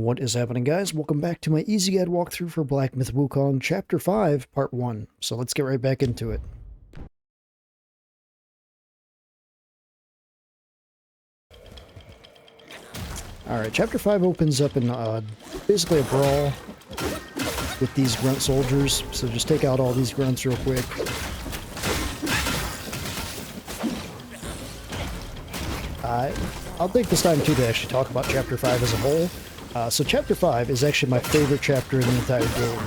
What is happening, guys? Welcome back to my Easy Guide walkthrough for Black Myth Wukong, Chapter 5, Part 1. So let's get right back into it. Alright, Chapter 5 opens up in basically a brawl with these grunt soldiers. So just take out all these grunts real quick. I'll take this time, too, to actually talk about Chapter 5 as a whole. So Chapter 5 is actually my favorite chapter in the entire game.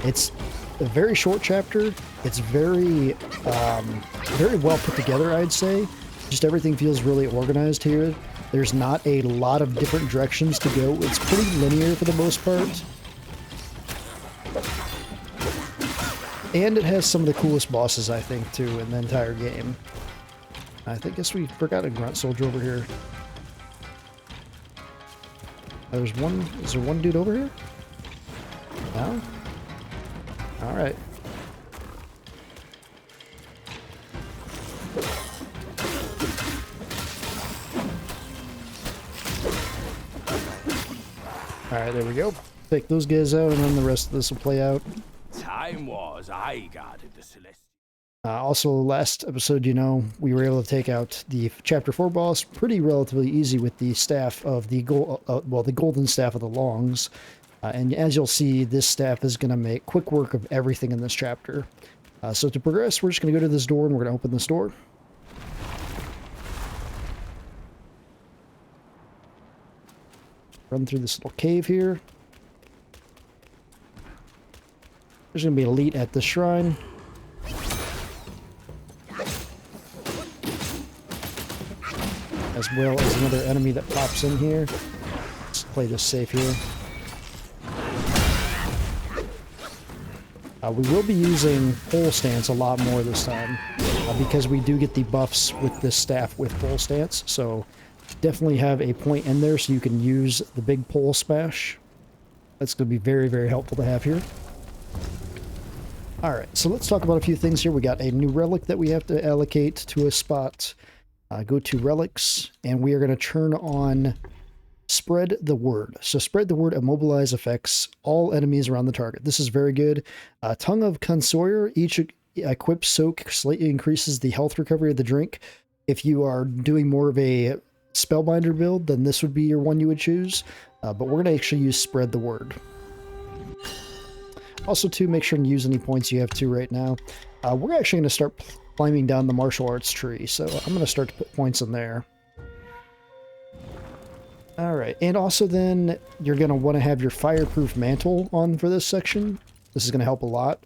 It's a very short chapter. It's very well put together, I'd say. Just everything feels really organized here. There's not a lot of different directions to go. It's pretty linear for the most part. And it has some of the coolest bosses, I think, too, in the entire game. I guess we forgot a grunt soldier over here. There's one. Is there one dude over here? No? Alright. Alright, there we go. Take those guys out, and then the rest of this will play out. Time was I guarded the Celestial. Also, last episode, we were able to take out the Chapter 4 boss pretty relatively easy with the staff of the the golden staff of the Longs. And as you'll see, this staff is going to make quick work of everything in this chapter. So to progress, we're just going to go to this door, and we're going to open this door. Run through this little cave here. There's going to be elite at the shrine. As well as another enemy that pops in here. Let's play this safe here. We will be using pole stance a lot more this time, because we do get the buffs with this staff with pole stance, so definitely have a point in there so you can use the big pole smash. That's going to be very, very helpful to have here. Alright, so let's talk about a few things here. We got a new relic that we have to allocate to a spot. Go to relics, and we are going to turn on spread the word. So spread the word immobilize affects all enemies around the target. This is very good. Tongue of Consoyer, each equipped soak slightly increases the health recovery of the drink. If you are doing more of a spellbinder build, then this would be your one you would choose. But we're going to actually use spread the word. Also, to make sure to use any points you have to right now. We're actually going to start climbing down the martial arts tree, so I'm going to start to put points in there. Alright, and also then you're going to want to have your fireproof mantle on for this section. This is going to help a lot.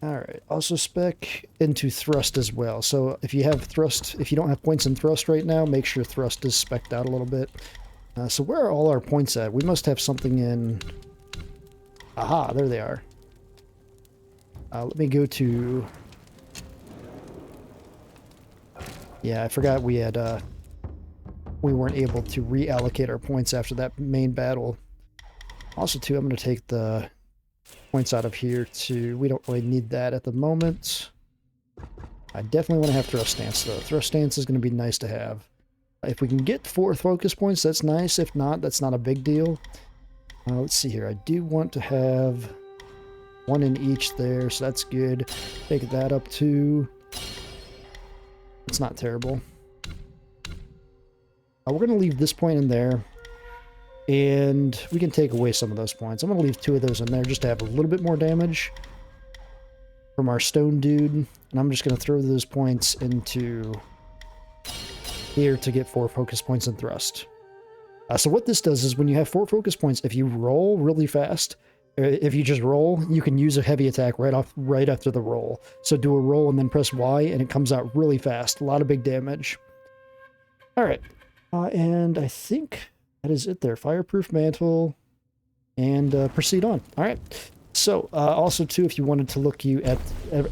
Alright, also spec into thrust as well. So if you have thrust, if you don't have points in thrust right now, make sure thrust is spec'd out a little bit. So where are all our points at? We must have something in... Aha, there they are. Let me go to... Yeah, I forgot we had, we weren't able to reallocate our points after that main battle. Also, too, I'm going to take the points out of here, too. We don't really need that at the moment. I definitely want to have thrust stance, though. Thrust stance is going to be nice to have. If we can get 4 focus points, that's nice. If not, that's not a big deal. Let's see here. I do want to have... 1 in each there, so that's good. Take that up to... It's not terrible. We're going to leave this point in there. And we can take away some of those points. I'm going to leave 2 of those in there just to have a little bit more damage from our stone dude. And I'm just going to throw those points into here to get 4 focus points in thrust. So what this does is when you have 4 focus points, if you roll really fast... If you just roll, you can use a heavy attack right after the roll. So do a roll and then press Y, and it comes out really fast. A lot of big damage. Alright. And I think that is it there. Fireproof mantle. And proceed on. Alright. So, also too, if you wanted to look at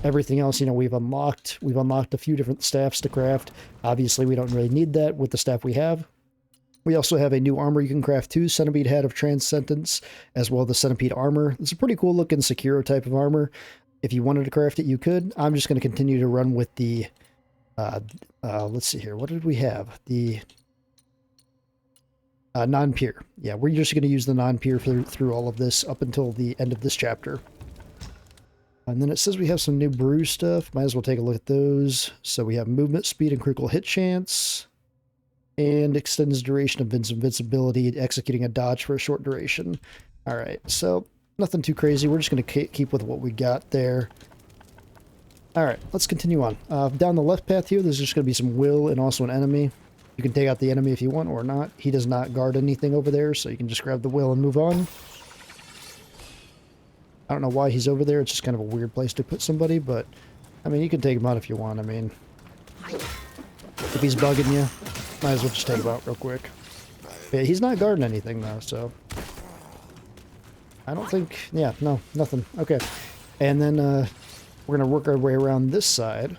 everything else, we've unlocked a few different staffs to craft. Obviously, we don't really need that with the staff we have. We also have a new armor you can craft too, Centipede Hat of Transcendence, as well as the Centipede Armor. It's a pretty cool looking Sekiro type of armor. If you wanted to craft it, you could. I'm just going to continue to run with the, let's see here, what did we have? The Non-peer. Yeah, we're just going to use the non-peer through all of this up until the end of this chapter. And then it says we have some new brew stuff. Might as well take a look at those. So we have movement speed and critical hit chance. And extends duration of invincibility, executing a dodge for a short duration. Alright, so nothing too crazy. We're just going to keep with what we got there. Alright, let's continue on. Down the left path here, there's just going to be some will and also an enemy. You can take out the enemy if you want or not. He does not guard anything over there, so you can just grab the will and move on. I don't know why he's over there. It's just kind of a weird place to put somebody, but, I mean, you can take him out if you want. I mean, if he's bugging you, might as well just take him out real quick. Yeah, he's not guarding anything, though, so... I don't think... Yeah, no, nothing. Okay. And then, we're going to work our way around this side.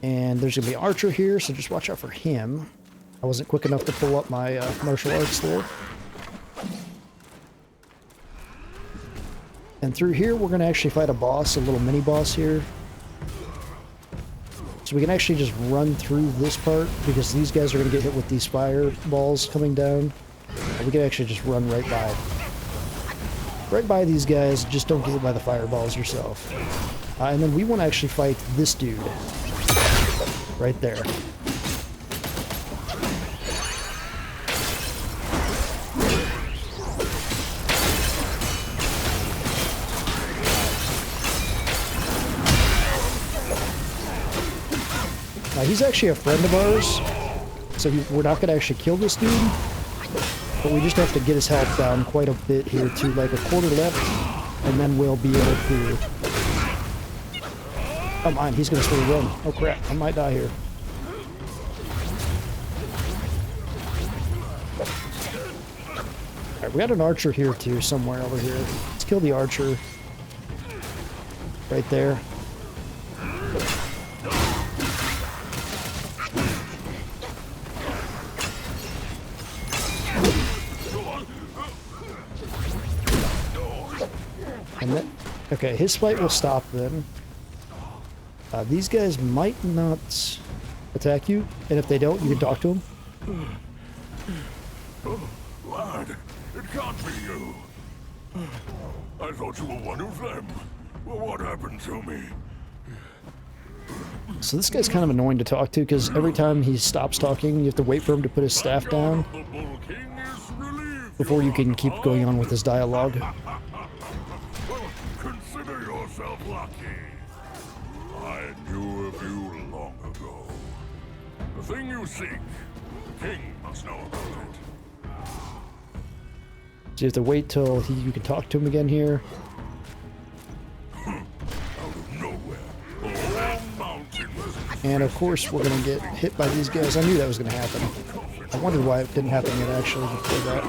And there's going to be an archer here, so just watch out for him. I wasn't quick enough to pull up my martial arts there. And through here, we're going to actually fight a boss, a little mini-boss here. So we can actually just run through this part, because these guys are going to get hit with these fireballs coming down. And we can actually just run right by these guys, just don't get hit by the fireballs yourself. And then we want to actually fight this dude. Right there. Now he's actually a friend of ours, so we're not going to actually kill this dude, but we just have to get his health down quite a bit here to like a quarter left, and then we'll be able to... Come on, he's going to still run. Oh crap, I might die here. Alright, we got an archer here too, somewhere over here. Let's kill the archer. Right there. And then, okay, his fight will stop then. These guys might not attack you, and if they don't, you can talk to them. Lad, it can't be you. I thought you were one of them. Well, what happened to me? So this guy's kind of annoying to talk to, because every time he stops talking, you have to wait for him to put his staff down before you can keep going on with his dialogue. Well, consider yourself lucky. I knew of you long ago. The thing you seek, the king must know about it. So you have to wait till you can talk to him again here. Out of nowhere, the whole mountain was... And of course we're going to get hit by these guys. I knew that was going to happen. I wondered why it didn't happen yet actually before that.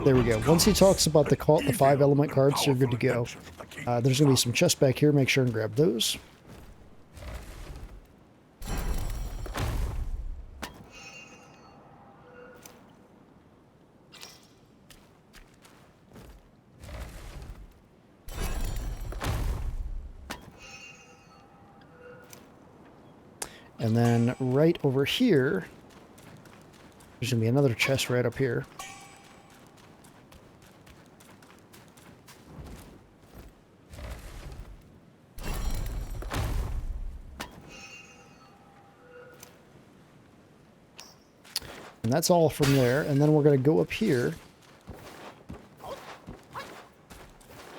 There we go. Once he talks about the 5 element cards, you're good to go. There's going to be some chests back here. Make sure and grab those. And then right over here, there's going to be another chest right up here. And that's all from there. And then we're going to go up here.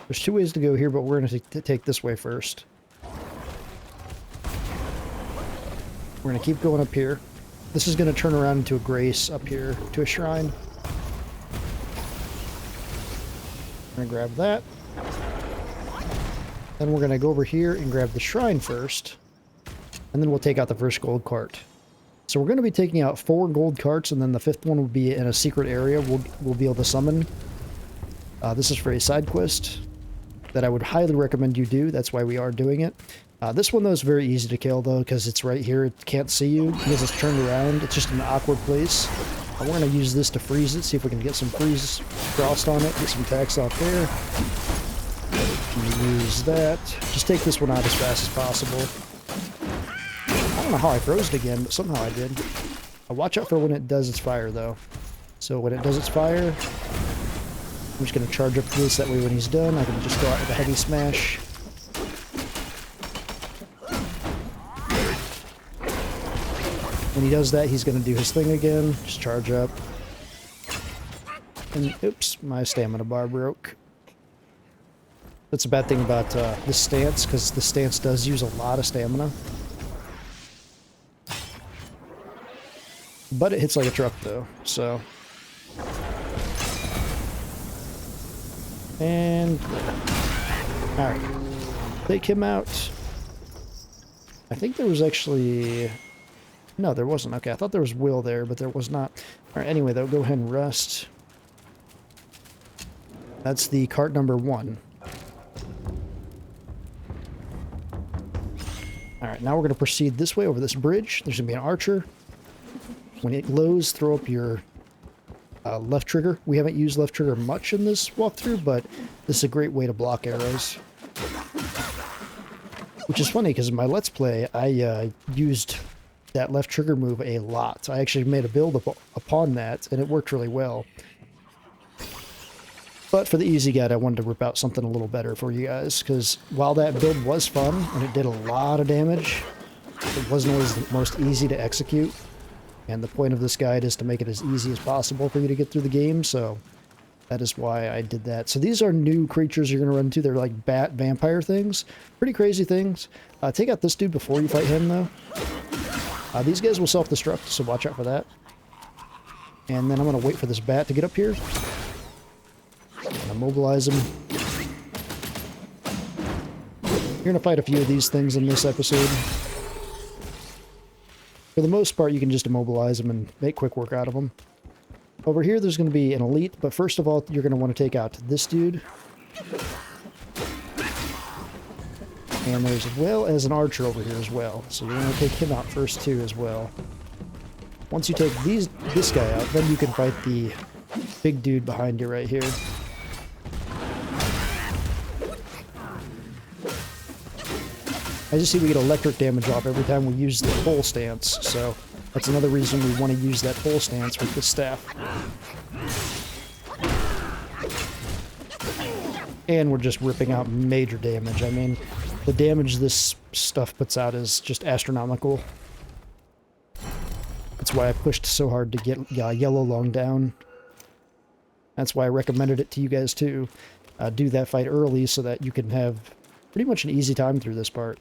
There's 2 ways to go here, but we're going to take this way first. We're going to keep going up here. This is going to turn around into a grace up here, to a shrine. We're going to grab that. Then we're going to go over here and grab the shrine first. And then we'll take out the first gold cart. So we're going to be taking out 4 gold carts, and then the 5th one will be in a secret area we'll be able to summon. This is for a side quest that I would highly recommend you do. That's why we are doing it. This one, though, is very easy to kill, though, because it's right here. It can't see you because it's turned around. It's just an awkward place. We're going to use this to freeze it, see if we can get some freeze frost on it, get some attacks out there. Use that. Just take this one out as fast as possible. I don't know how I froze it again, but somehow I did. Watch out for when it does its fire, though. So when it does its fire, I'm just going to charge up this, that way when he's done, I can just go out with a heavy smash. When he does that, he's going to do his thing again. Just charge up. And, oops, my stamina bar broke. That's a bad thing about this stance, because this stance does use a lot of stamina. But it hits like a truck, though, so... And... Alright. Take him out. I think there was actually... No, there wasn't. Okay, I thought there was will there, but there was not. Alright, anyway, though, go ahead and rest. That's the cart number 1. Alright, now we're going to proceed this way over this bridge. There's going to be an archer. When it glows, throw up your left trigger. We haven't used left trigger much in this walkthrough, but this is a great way to block arrows. Which is funny, because in my Let's Play, I used that left trigger move a lot. I actually made a build upon that, and it worked really well. But for the easy guide, I wanted to rip out something a little better for you guys, because while that build was fun, and it did a lot of damage, it wasn't always the most easy to execute. And the point of this guide is to make it as easy as possible for you to get through the game, so that is why I did that. So these are new creatures you're going to run into. They're like bat vampire things. Pretty crazy things. Take out this dude before you fight him, though. These guys will self-destruct, so watch out for that. And then I'm going to wait for this bat to get up here. I'm going to mobilize him. You're going to fight a few of these things in this episode. For the most part, you can just immobilize them and make quick work out of them. Over here, there's going to be an elite, but first of all, you're going to want to take out this dude. And there's as well as an archer over here as well. So you're going to take him out first too as well. Once you take this guy out, then you can fight the big dude behind you right here. As you see, we get electric damage off every time we use the pole stance, so that's another reason we want to use that pole stance with the staff. And we're just ripping out major damage. I mean, the damage this stuff puts out is just astronomical. That's why I pushed so hard to get yellow long down. That's why I recommended it to you guys too. Do that fight early so that you can have pretty much an easy time through this part.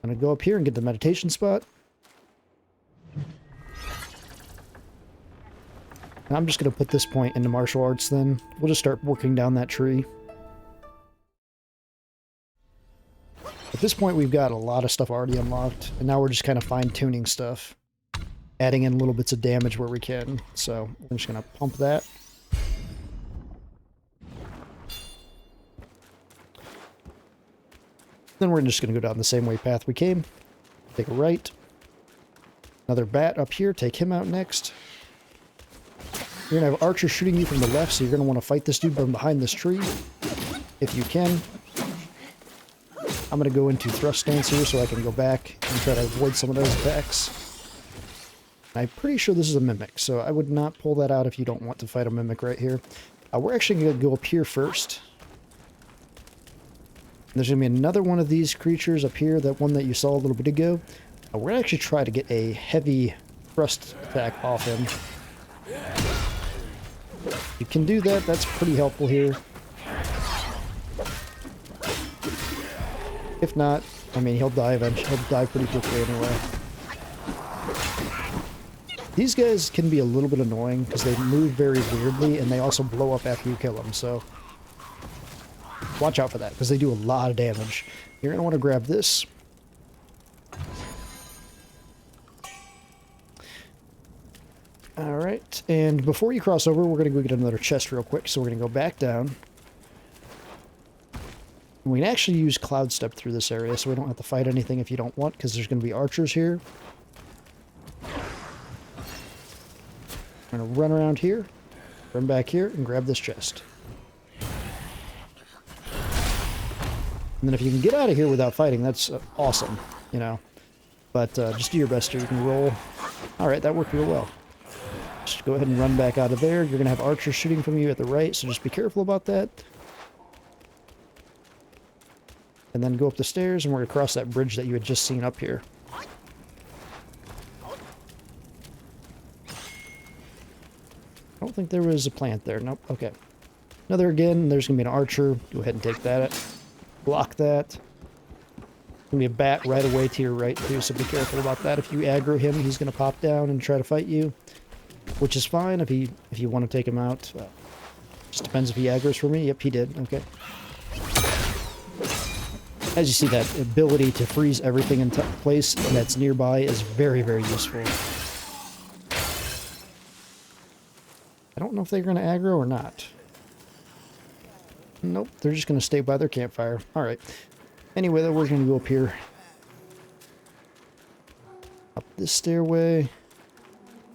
I'm going to go up here and get the meditation spot. And I'm just going to put this point into martial arts then. We'll just start working down that tree. At this point, we've got a lot of stuff already unlocked, and now we're just kind of fine-tuning stuff. Adding in little bits of damage where we can. So, we're just going to pump that. Then we're just going to go down the same way path we came. Take a right. Another bat up here. Take him out next. You're going to have Archer shooting you from the left, so you're going to want to fight this dude from behind this tree, if you can. I'm going to go into thrust stance here so I can go back and try to avoid some of those attacks. I'm pretty sure this is a Mimic, so I would not pull that out if you don't want to fight a Mimic right here. We're actually going to go up here first. There's going to be another one of these creatures up here, that one that you saw a little bit ago. We're going to actually try to get a heavy thrust attack off him. You can do that, that's pretty helpful here. If not, I mean, he'll die eventually. He'll die pretty quickly anyway. These guys can be a little bit annoying because they move very weirdly and they also blow up after you kill them, so watch out for that because they do a lot of damage. You're going to want to grab this. Alright, and before you cross over, we're going to go get another chest real quick, so we're going to go back down. We can actually use Cloud Step through this area, so we don't have to fight anything if you don't want, because there's going to be archers here. I'm going to run around here, run back here, and grab this chest. And then if you can get out of here without fighting, that's awesome, you know. But just do your best here. You can roll. Alright, that worked real well. Just go ahead and run back out of there. You're going to have archers shooting from you at the right, so just be careful about that. And then go up the stairs, and we're going to cross that bridge that you had just seen up here. I don't think there was a plant there. Nope. Okay. Another again. There's going to be an archer. Go ahead and take that. Block that. There's going to be a bat right away to your right, too, so be careful about that. If you aggro him, he's going to pop down and try to fight you, which is fine if you want to take him out. Just depends if he aggroes for me. Yep, he did. Okay. As you see, that ability to freeze everything in place that's nearby is very, very useful. I don't know if they're going to aggro or not. Nope, they're just going to stay by their campfire. Alright. Anyway, though, we're going to go up here. Up this stairway.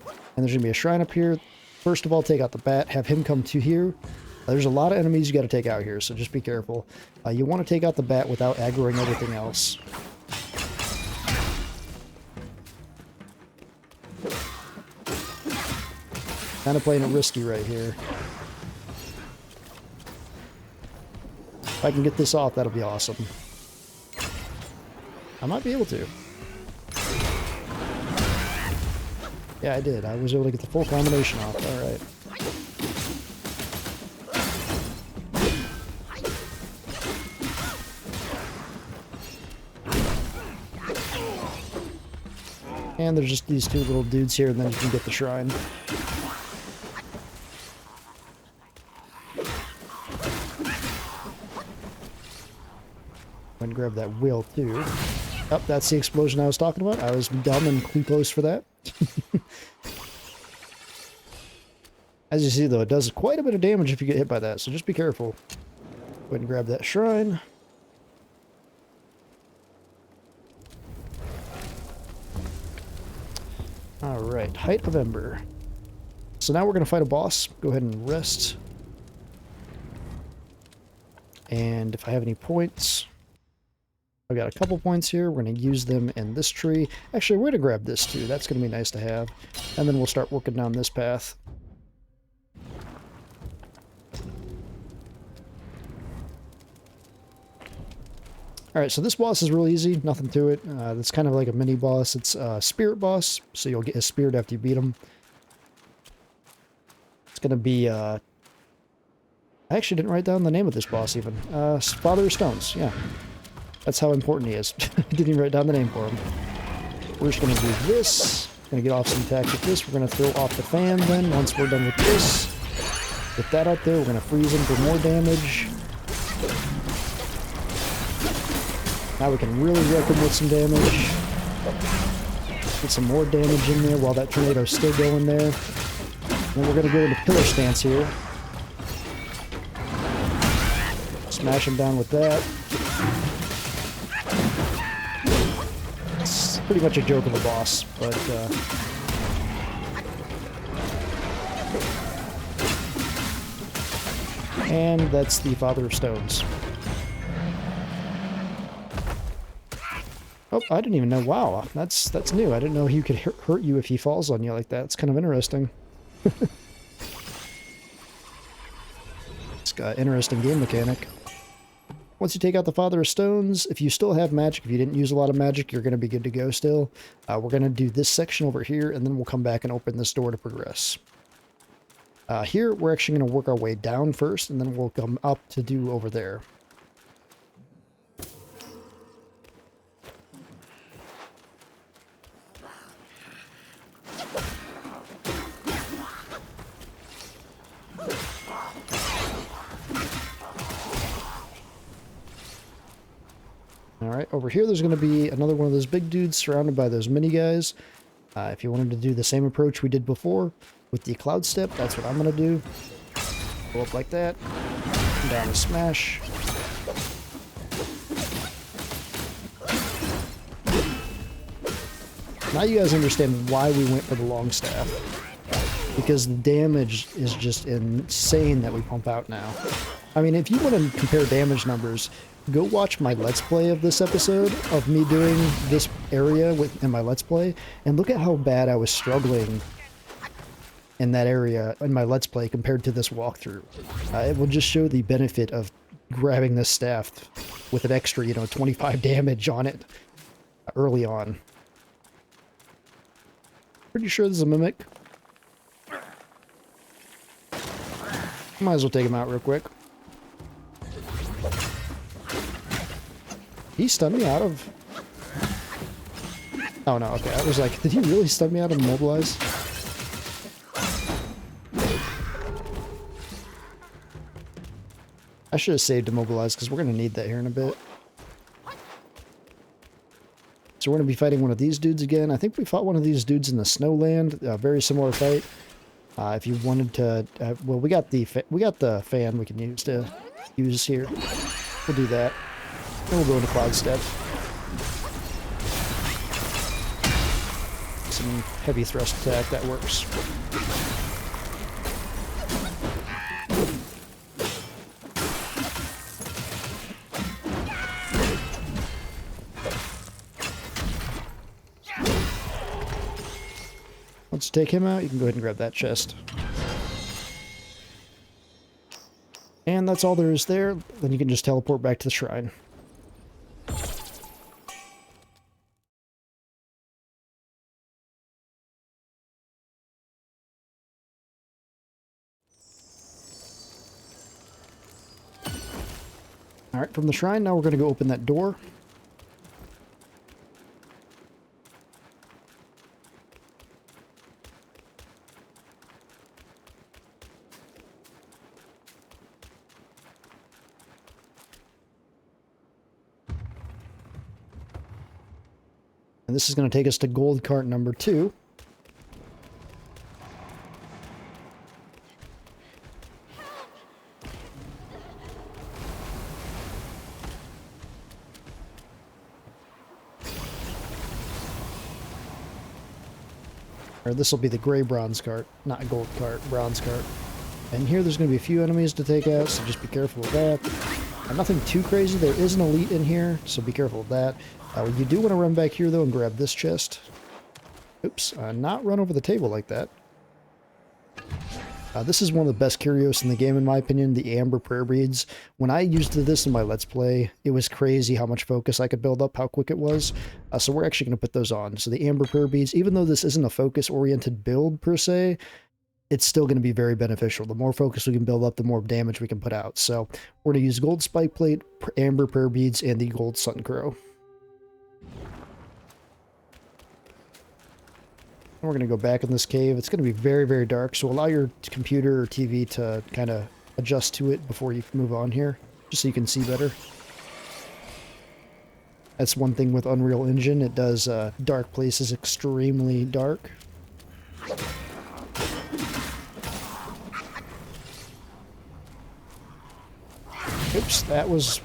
And there's going to be a shrine up here. First of all, take out the bat. Have him come to here. There's a lot of enemies you got to take out here, so just be careful. You want to take out the bat without aggroing everything else. Kind of playing it risky right here. If I can get this off, that'll be awesome. I might be able to. Yeah, I did. I was able to get the full combination off. Alright. And there's just these two little dudes here, and then you can get the shrine. And grab that wheel too. Oh, that's the explosion I was talking about. I was dumb and too close for that. As you see, though, it does quite a bit of damage if you get hit by that, so just be careful. Go ahead and grab that shrine. Alright, Height of Ember. So now we're going to fight a boss. Go ahead and rest. And if I have any points, I've got a couple points here. We're going to use them in this tree. Actually, we're going to grab this too. That's going to be nice to have. And then we'll start working down this path. Alright, so this boss is real easy. Nothing to it. It's kind of like a mini boss. It's a spirit boss, so you'll get his spirit after you beat him. It's going to be... I actually didn't write down the name of this boss even. Father of Stones, yeah. That's how important he is. I didn't even write down the name for him. We're just going to do this. Going to get off some attacks with this. We're going to throw off the fan then once we're done with this. Get that out there. We're going to freeze him for more damage. Now we can really wreck him with some damage. Get some more damage in there while that tornado's still going there. Then we're going to go into pillar stance here. Smash him down with that. It's pretty much a joke of a boss, but and that's the Father of Stones. Oh, I didn't even know. Wow, that's new. I didn't know he could hurt you if he falls on you like that. It's kind of interesting. It's got an interesting game mechanic. Once you take out the Father of Stones, if you still have magic, if you didn't use a lot of magic, you're going to be good to go still. We're going to do this section over here, and then we'll come back and open this door to progress. Here, we're actually going to work our way down first, and then we'll come up to do over there. Alright, over here there's going to be another one of those big dudes surrounded by those mini guys. If you wanted to do the same approach we did before with the cloud step, that's what I'm going to do. Go up like that, down and smash. Now you guys understand why we went for the long staff. Because the damage is just insane that we pump out now. I mean, if you want to compare damage numbers, go watch my Let's Play of this episode, of me doing this area in my Let's Play, and look at how bad I was struggling in that area in my Let's Play compared to this walkthrough. It will just show the benefit of grabbing this staff with an extra, 25 damage on it early on. Pretty sure this is a mimic. Might as well take him out real quick. He stunned me out of... Oh no, okay. I was like, did he really stun me out of Immobilize? I should have saved Immobilize because we're going to need that here in a bit. So we're going to be fighting one of these dudes again. I think we fought one of these dudes in the Snowland. A very similar fight. If you wanted to, well, we got the fan we can use here. We'll do that. Then we'll go into Cloud Step. Some heavy thrust attack, that works. Let's take him out. You can go ahead and grab that chest. And that's all there is there. Then you can just teleport back to the shrine. Alright, from the shrine, now we're going to go open that door. And this is going to take us to gold cart number 2. Or this will be the gray bronze cart, not gold cart, bronze cart. And here there's going to be a few enemies to take out, so just be careful of that. Nothing too crazy. There is an elite in here, so be careful of that. You do want to run back here, though, and grab this chest. Oops, not run over the table like that. This is one of the best curios in the game, in my opinion, the Amber Prayer Beads. When I used this in my Let's Play, it was crazy how much focus I could build up, how quick it was. So we're actually going to put those on. So the Amber Prayer Beads, even though this isn't a focus-oriented build, per se, it's still going to be very beneficial. The more focus we can build up, the more damage we can put out. So we're going to use gold spike plate, Amber Prayer Beads, and the gold Sun Crow. We're going to go back in this cave. It's going to be very, very dark, so allow your computer or TV to kind of adjust to it before you move on here, just so you can see better. That's one thing with Unreal Engine. It does dark places extremely dark. Oops, that was...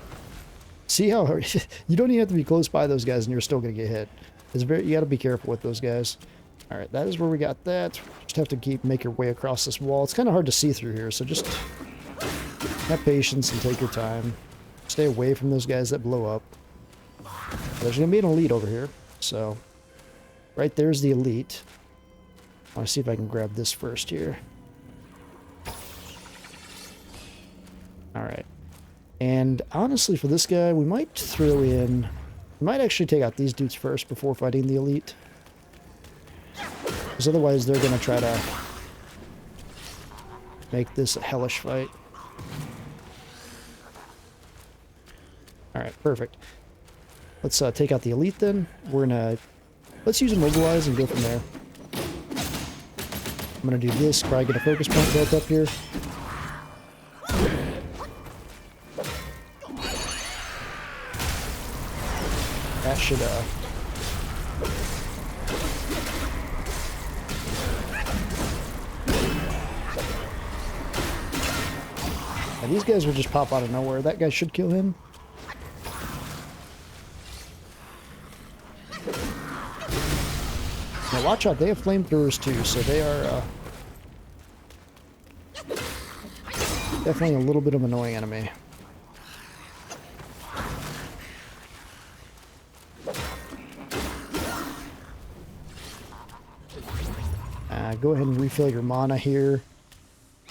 See how hard... You don't even have to be close by those guys and you're still going to get hit. It's very... You got to be careful with those guys. Alright, that is where we got that. Just have to make your way across this wall. It's kind of hard to see through here, so just have patience and take your time. Stay away from those guys that blow up. There's going to be an elite over here, so... Right there's the elite. I want to see if I can grab this first here. Alright. And honestly, for this guy, we might throw in... We might actually take out these dudes first before fighting the elite. Because otherwise they're going to try to make this a hellish fight. Alright, perfect. Let's take out the elite then. We're going to... Let's use Immobilize and go from there. I'm going to do this, probably get a focus point built up here. That should, Now, these guys will just pop out of nowhere. That guy should kill him. Now watch out, they have flamethrowers too, so they are definitely a little bit of an annoying enemy. Go ahead and refill your mana here.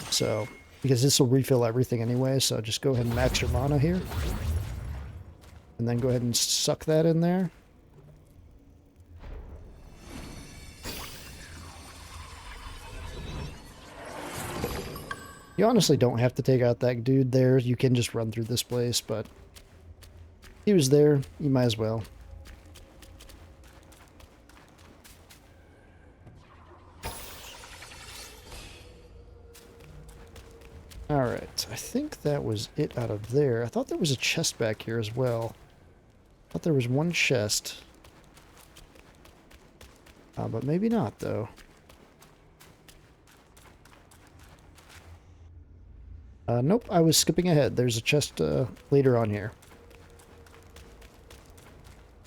So, because this will refill everything anyway, so just go ahead and max your mana here. And then go ahead and suck that in there. You honestly don't have to take out that dude there. You can just run through this place, but he was there. You might as well. Alright, I think that was it out of there. I thought there was a chest back here as well. I thought there was one chest. But maybe not, though. Nope, I was skipping ahead. There's a chest later on here.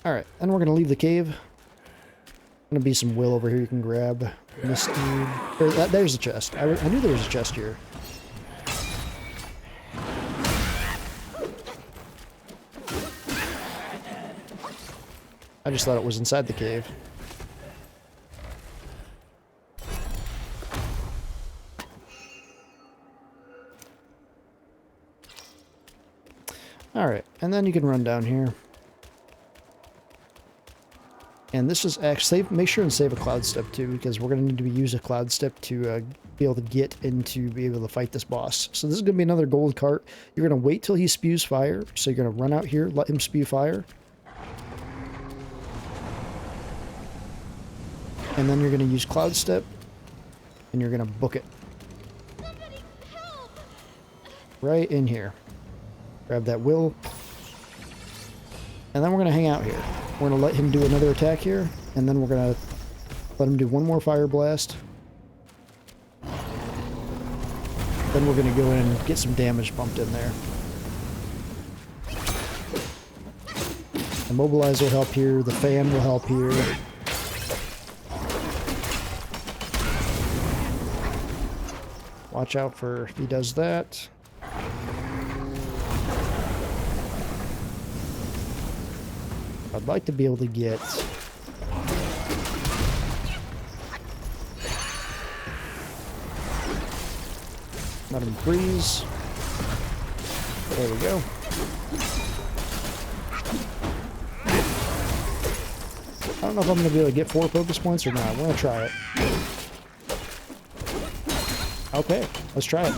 Alright, and we're going to leave the cave. Going to be some will over here you can grab. Misty. There's a chest. I knew there was a chest here. I just thought it was inside the cave. Alright, and then you can run down here. And this is actually, make sure and save a cloud step too, because we're going to need to use a cloud step to be able to get into, be able to fight this boss. So this is going to be another gold cart. You're going to wait till he spews fire. So you're going to run out here, let him spew fire. And then you're going to use cloud step, and you're going to book it. Right in here. Grab that will. And then we're going to hang out here. We're going to let him do another attack here, and then we're going to let him do one more fire blast. Then we're going to go in and get some damage pumped in there. Immobilize will help here. The fan will help here. Watch out for if he does that. I'd like to be able to get let him freeze. There we go. I don't know if I'm going to be able to get 4 focus points or not. I'm going to try it. Okay, let's try it.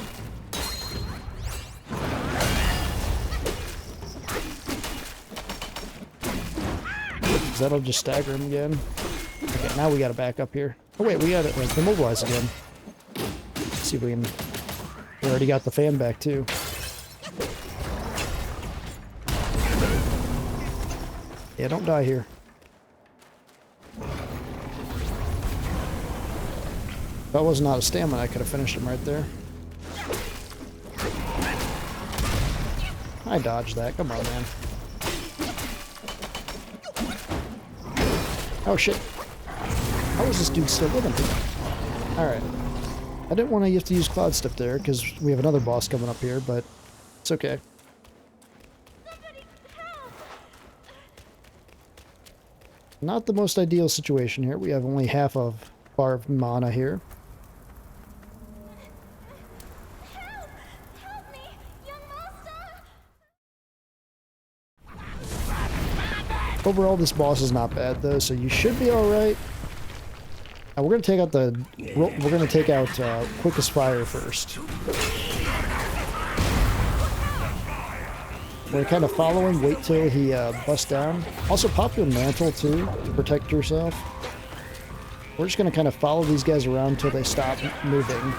That'll just stagger him again. Okay, now we gotta back up here. Oh wait, we gotta immobilize again. Let's see if we can... We already got the fan back too. Yeah, don't die here. If I wasn't out of stamina, I could have finished him right there. I dodged that. Come on, man. Oh shit. How is this dude still living? Alright. I didn't want to have to use Cloud Step there, because we have another boss coming up here, but it's okay. Not the most ideal situation here. We have only half of bar of mana here. Help me, young master! Overall, this boss is not bad though, so you should be all right. We're gonna take out quickest fire first. We're kind of follow him, wait till he busts down. Also, pop your mantle too to protect yourself. We're just gonna kind of follow these guys around until they stop moving.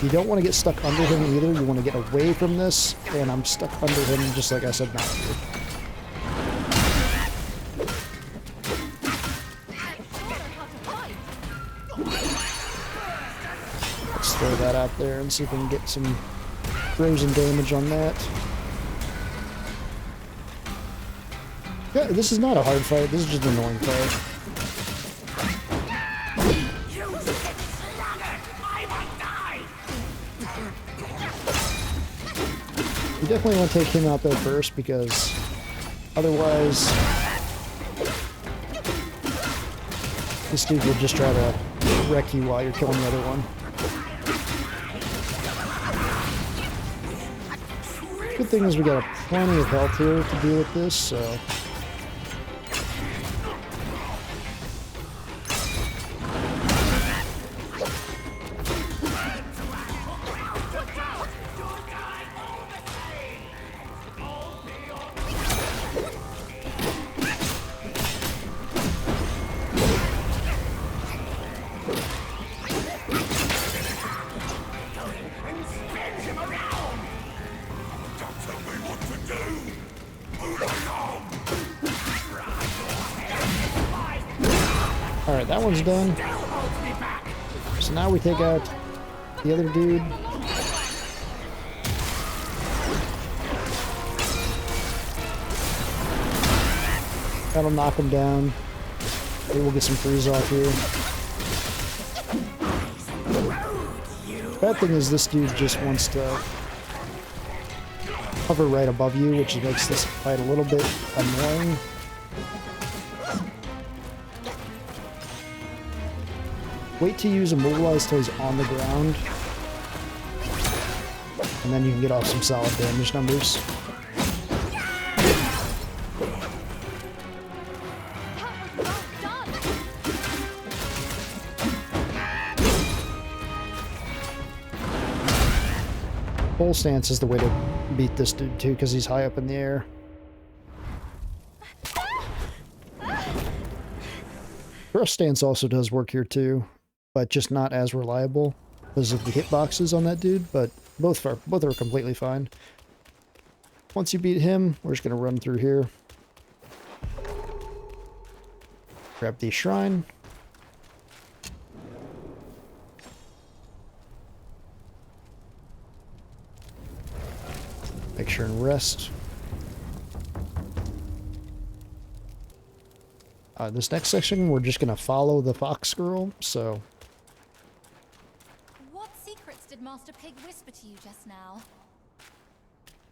You don't want to get stuck under him either. You want to get away from this, and I'm stuck under him just like I said not to. Let's throw that out there and see if we can get some frozen damage on that. Yeah, this is not a hard fight. This is just an annoying fight. You definitely want to take him out there first because otherwise this dude will just try to wreck you while you're killing the other one. Good thing is we got plenty of health here to deal with this, so... Alright, that one's done. So now we take out the other dude. That'll knock him down. Maybe we'll get some freeze off here. Bad thing is this dude just wants to hover right above you, which makes this fight a little bit annoying. Wait to use Immobilize till he's on the ground. And then you can get off some solid damage numbers. Pole stance is the way to beat this dude too, because he's high up in the air. Thrust stance also does work here too, but just not as reliable because of the hitboxes on that dude, but both are completely fine. Once you beat him, we're just going to run through here. Grab the shrine. Make sure and rest. This next section, we're just going to follow the fox girl, so... What secrets did Master Pig whisper to you just now?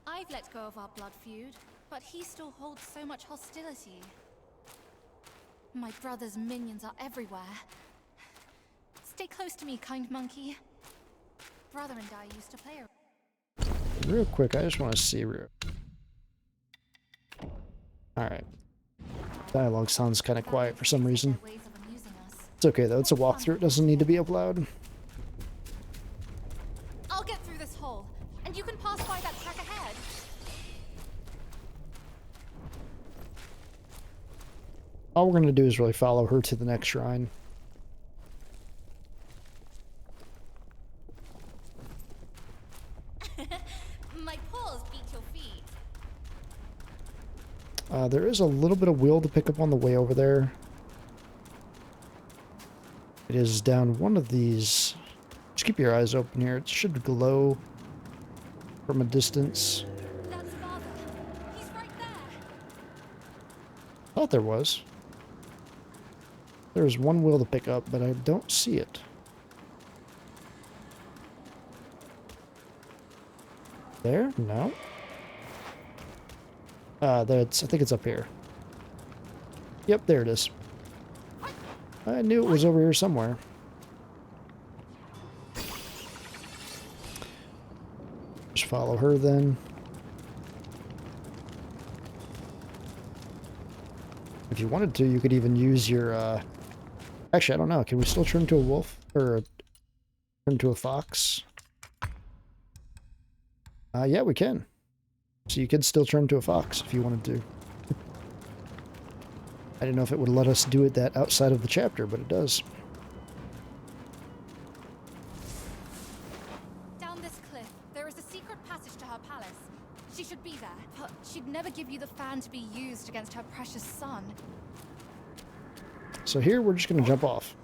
I've let go of our blood feud, but he still holds so much hostility. My brother's minions are everywhere. Stay close to me, kind monkey. Brother and I used to play around. Real quick, I just want to see... Alright. Dialogue sounds kind of quiet for some reason. It's okay though, it's a walkthrough, it doesn't need to be up loud. I'll get through this hole, and you can pass by that track ahead. All we're going to do is really follow her to the next shrine. My paws beat your feet. There is a little bit of will to pick up on the way over there. It is down one of these. Just keep your eyes open here. It should glow from a distance. That's Father. He's right there. Thought there was. There's one will to pick up, but I don't see it. There? No. I think it's up here. Yep, there it is. I knew it was over here somewhere. Just follow her then. If you wanted to, you could even use your, actually, I don't know. Can we still turn to a wolf? Or turn to a fox? Yeah, we can. So you could still turn to a fox if you wanted to. I didn't know if it would let us do it that outside of the chapter, but it does. Down this cliff, there is a secret passage to her palace. She should be there, but she'd never give you the fan to be used against her precious son. So here, we're just going to jump off.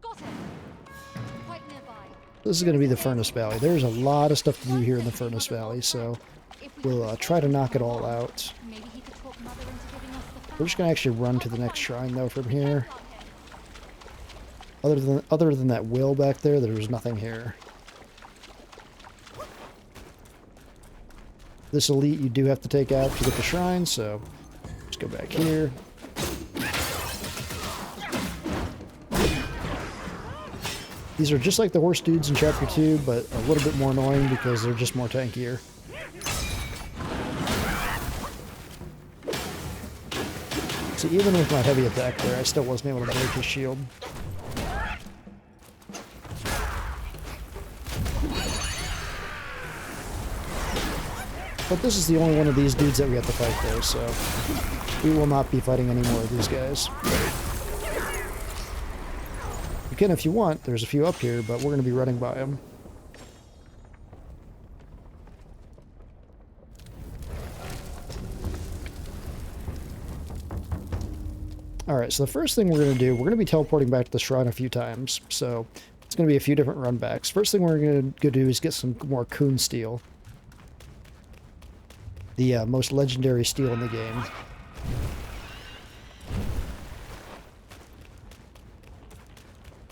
Got it! This is going to be the Furnace Valley. There's a lot of stuff to do here in the Furnace Valley, so we'll try to knock it all out. Maybe he could talk Mother into giving us the We're just going to actually run to the next shrine, though, from here. Other than that whale back there, there's nothing here. This elite you do have to take out to get the shrine, so just go back here. These are just like the horse dudes in Chapter 2, but a little bit more annoying because they're just more tankier. See, even with my heavy attack there, I still wasn't able to break his shield. But this is the only one of these dudes that we have to fight though, so we will not be fighting any more of these guys. You can if you want, there's a few up here, but we're going to be running by them. Alright, so the first thing we're going to do, we're going to be teleporting back to the shrine a few times, so it's going to be a few different runbacks. First thing we're going to go do is get some more Coon Steel. The most legendary steel in the game.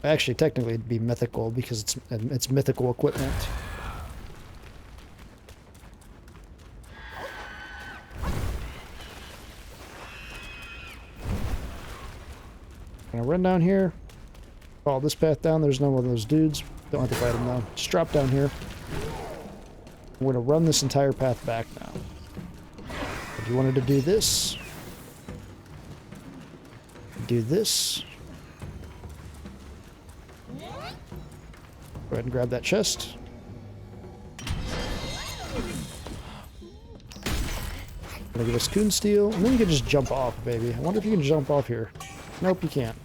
Actually, technically it'd be mythical because it's mythical equipment. Gonna run down here. Follow this path down. There's no one of those dudes. Don't have to fight them now. Just drop down here. We're gonna run this entire path back now. If you wanted to do this, do this. Go ahead and grab that chest. Gonna give us Coon Steel, and then you can just jump off, baby. I wonder if you can jump off here. Nope, you can't.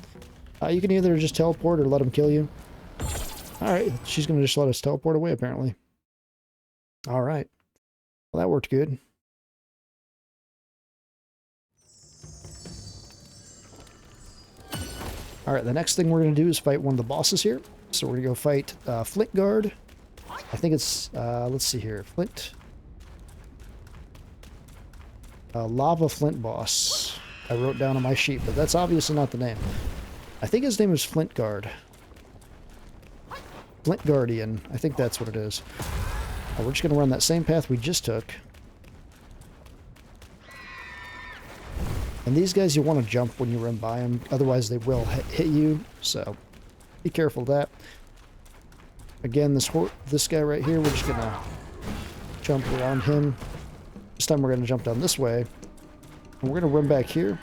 You can either just teleport or let him kill you. Alright, she's gonna just let us teleport away, apparently. Alright. Well, that worked good. Alright, the next thing we're going to do is fight one of the bosses here. So we're going to go fight Flint Guard. I think it's, let's see here, Flint. Lava Flint Boss. I wrote down on my sheet, but that's obviously not the name. I think his name is Flint Guard. Flint Guardian. I think that's what it is. We're just going to run that same path we just took. And these guys, you want to jump when you run by them, otherwise they will hit you, so be careful of that. Again, this guy right here, we're just going to jump around him. This time we're going to jump down this way, and we're going to run back here.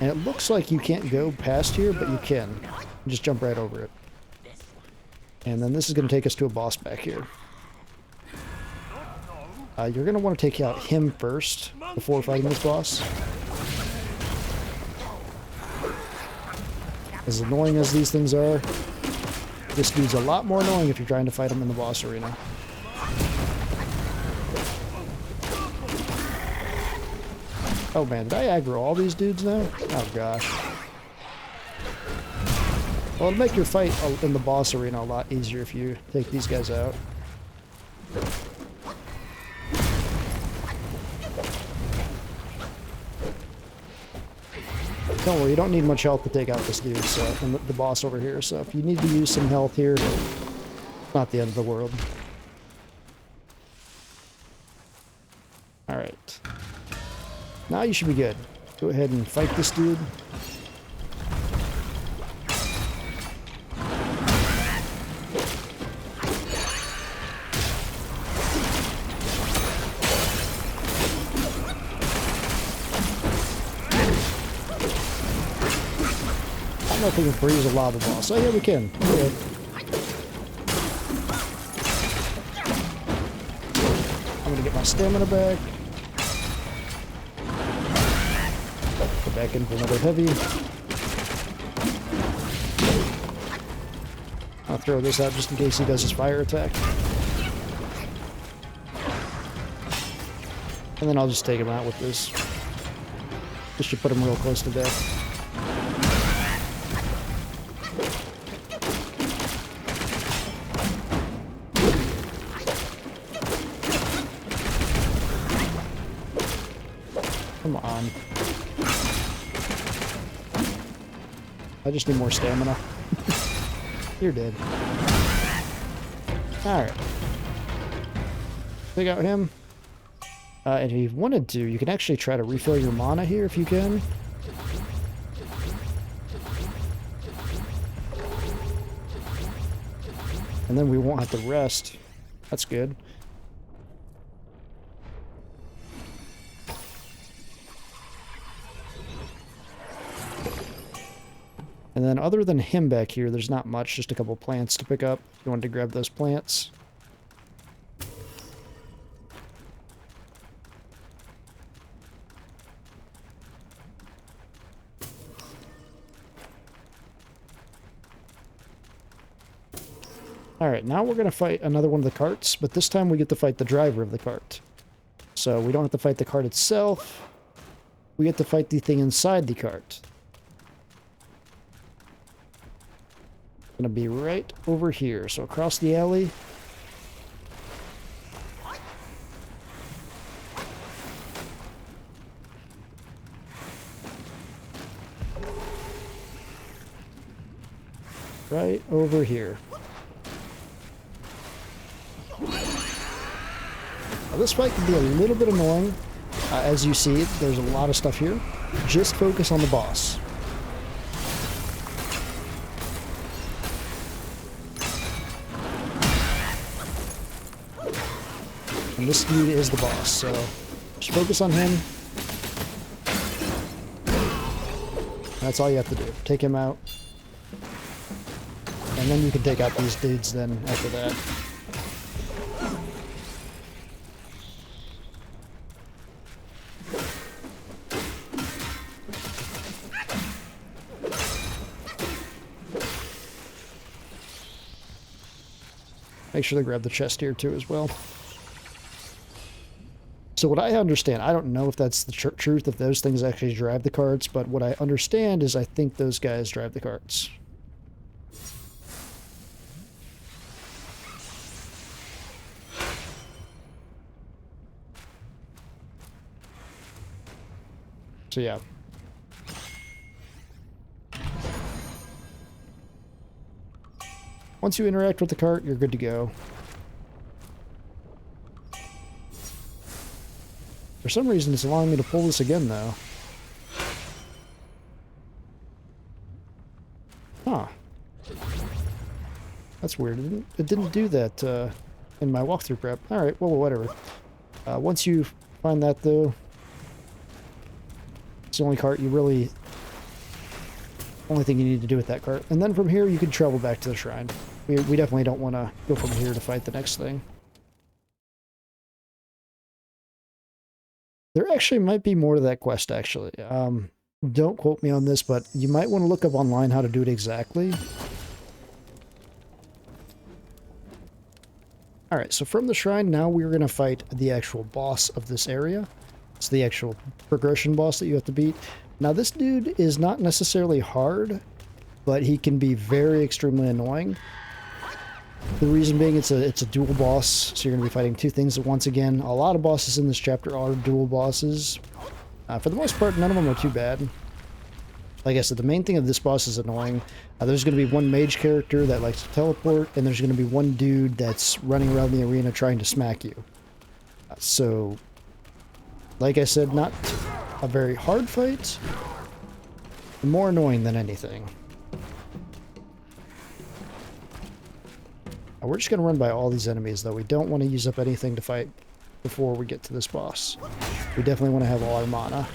And it looks like you can't go past here, but you can. You just jump right over it. And then this is going to take us to a boss back here. You're going to want to take out him first before fighting this boss. As annoying as these things are, this dude's a lot more annoying if you're trying to fight him in the boss arena. Oh man, did I aggro all these dudes now? Oh gosh. Well, it'll make your fight in the boss arena a lot easier if you take these guys out. Don't worry, you don't need much health to take out this dude, so, and the boss over here, so if you need to use some health here, it's not the end of the world. Alright. Now you should be good. Go ahead and fight this dude. I don't know if we can freeze a lava boss. Oh yeah, we can. Okay. I'm gonna get my stamina back. Go back in for another heavy. I'll throw this out just in case he does his fire attack. And then I'll just take him out with this. This should put him real close to death. I just need more stamina. You're dead. Alright. Take out him. And if you wanted to, you can actually try to refill your mana here if you can. And then we won't have to rest. That's good. And then other than him back here, there's not much, just a couple plants to pick up. If you wanted to grab those plants. Alright, now we're going to fight another one of the carts, but this time we get to fight the driver of the cart. So we don't have to fight the cart itself. We get to fight the thing inside the cart. Gonna be right over here, so across the alley. Right over here. Now this fight can be a little bit annoying. As you see, there's a lot of stuff here. Just focus on the boss. And this dude is the boss, so just focus on him. That's all you have to do. Take him out. And then you can take out these dudes then after that. Make sure to grab the chest here too as well. So what I understand, I don't know if that's the truth, if those things actually drive the carts, but what I understand is I think those guys drive the carts. So yeah. Once you interact with the cart, you're good to go. For some reason, it's allowing me to pull this again, though. Huh. That's weird. It didn't do that in my walkthrough prep. Alright, well, whatever. Once you find that, though, it's the only cart you really... only thing you need to do with that cart. And then from here, you can travel back to the shrine. We definitely don't want to go from here to fight the next thing. There actually might be more to that quest, actually. Don't quote me on this, but you might want to look up online how to do it exactly. Alright, so from the shrine, now we're going to fight the actual boss of this area. It's the actual progression boss that you have to beat. Now, this dude is not necessarily hard, but he can be very extremely annoying. The reason being, it's a dual boss, so you're going to be fighting two things at once again. A lot of bosses in this chapter are dual bosses. For the most part, none of them are too bad. Like I said, the main thing of this boss is annoying. There's going to be one mage character that likes to teleport, and there's going to be one dude that's running around the arena trying to smack you. So, like I said, not a very hard fight, more annoying than anything. We're just going to run by all these enemies, though. We don't want to use up anything to fight before we get to this boss. We definitely want to have all our mana.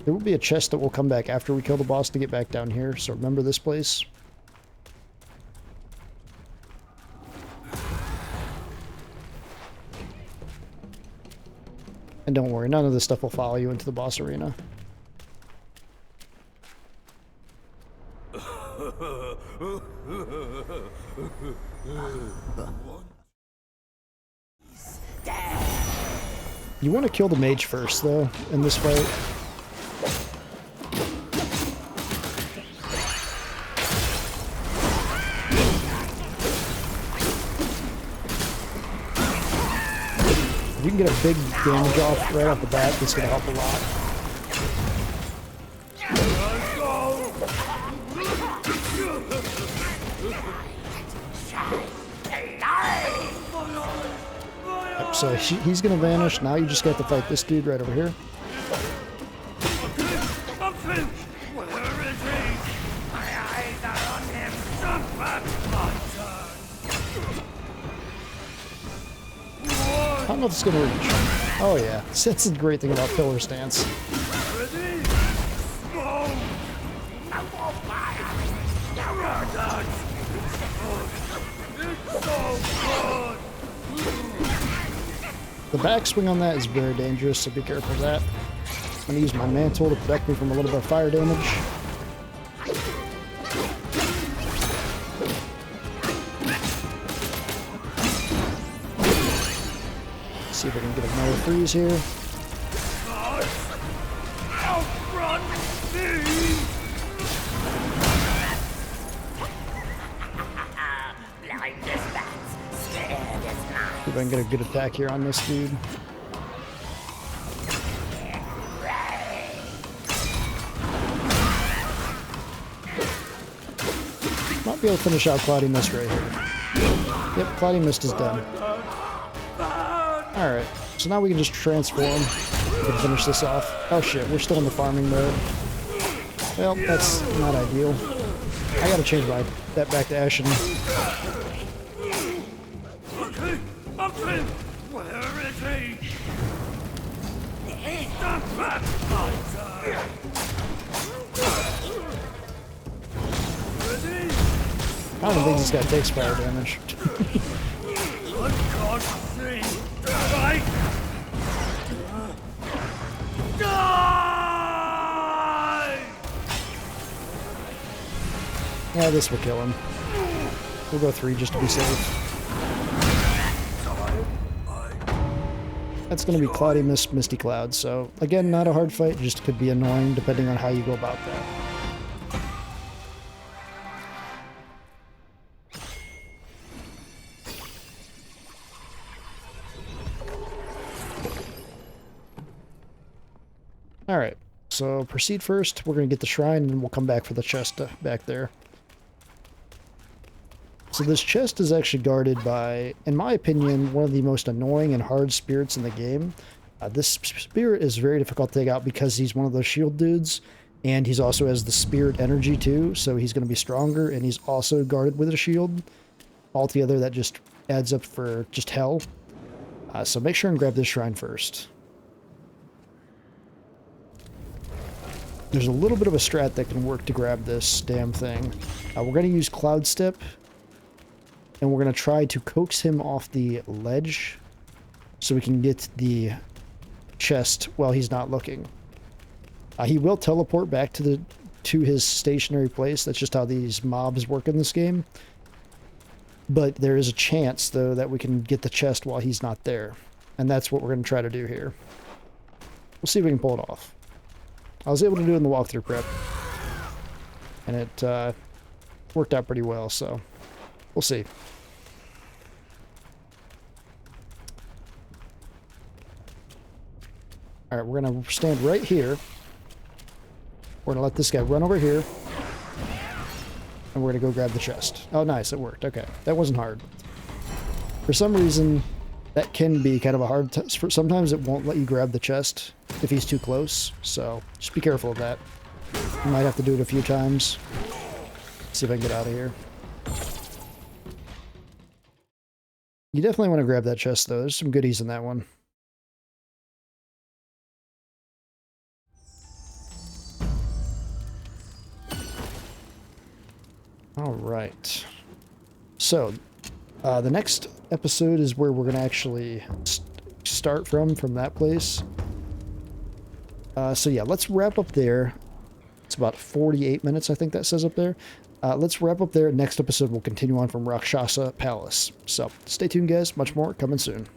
There will be a chest that will come back after we kill the boss to get back down here, so remember this place. And don't worry, none of this stuff will follow you into the boss arena. You want to kill the mage first, though, in this fight. If you can get a big damage off right off the bat, that's going to help a lot. Yep, so he's going to vanish. Now you just got to fight this dude right over here. I don't know if it's going to reach. Oh yeah, that's the great thing about pillar stance. The backswing on that is very dangerous, so be careful of that. I'm going to use my mantle to protect me from a little bit of fire damage. See if I can get another freeze here. See if I can get a good attack here on this dude. Might be able to finish out Cloudy Mist right here. Yep, Cloudy Mist is done. Alright, so now we can just transform. We can finish this off. Oh shit, we're still in the farming mode. Well, that's not ideal. I gotta change that back to Ashen. I don't think this guy takes fire damage. Yeah, this will kill him. We'll go 3 just to be safe. That's going to be Cloudy Mist, Misty Cloud, so again, not a hard fight, just could be annoying depending on how you go about that. Alright, so proceed first. We're going to get the shrine and we'll come back for the chest back there. So this chest is actually guarded by, in my opinion, one of the most annoying and hard spirits in the game. This spirit is very difficult to take out because he's one of those shield dudes, and he's also has the spirit energy too, so he's going to be stronger, and he's also guarded with a shield. Altogether, that just adds up for just hell. So make sure and grab this shrine first. There's a little bit of a strat that can work to grab this damn thing. We're going to use Cloud Step, and we're going to try to coax him off the ledge so we can get the chest while he's not looking. He will teleport back to his stationary place. That's just how these mobs work in this game. But there is a chance, though, that we can get the chest while he's not there. And that's what we're going to try to do here. We'll see if we can pull it off. I was able to do it in the walkthrough prep. And it worked out pretty well, so we'll see. Alright, we're going to stand right here. We're going to let this guy run over here. And we're going to go grab the chest. Oh, nice, it worked. Okay, that wasn't hard. For some reason, that can be kind of a hard test. Sometimes it won't let you grab the chest if he's too close, so just be careful of that. You might have to do it a few times. See if I can get out of here. You definitely want to grab that chest, though. There's some goodies in that one. All right. So, the next episode is where we're going to actually start from that place. So yeah, let's wrap up there. It's about 48 minutes, I think that says up there. Let's wrap up there. Next episode, we'll continue on from Rakshasa Palace. So stay tuned, guys. Much more coming soon.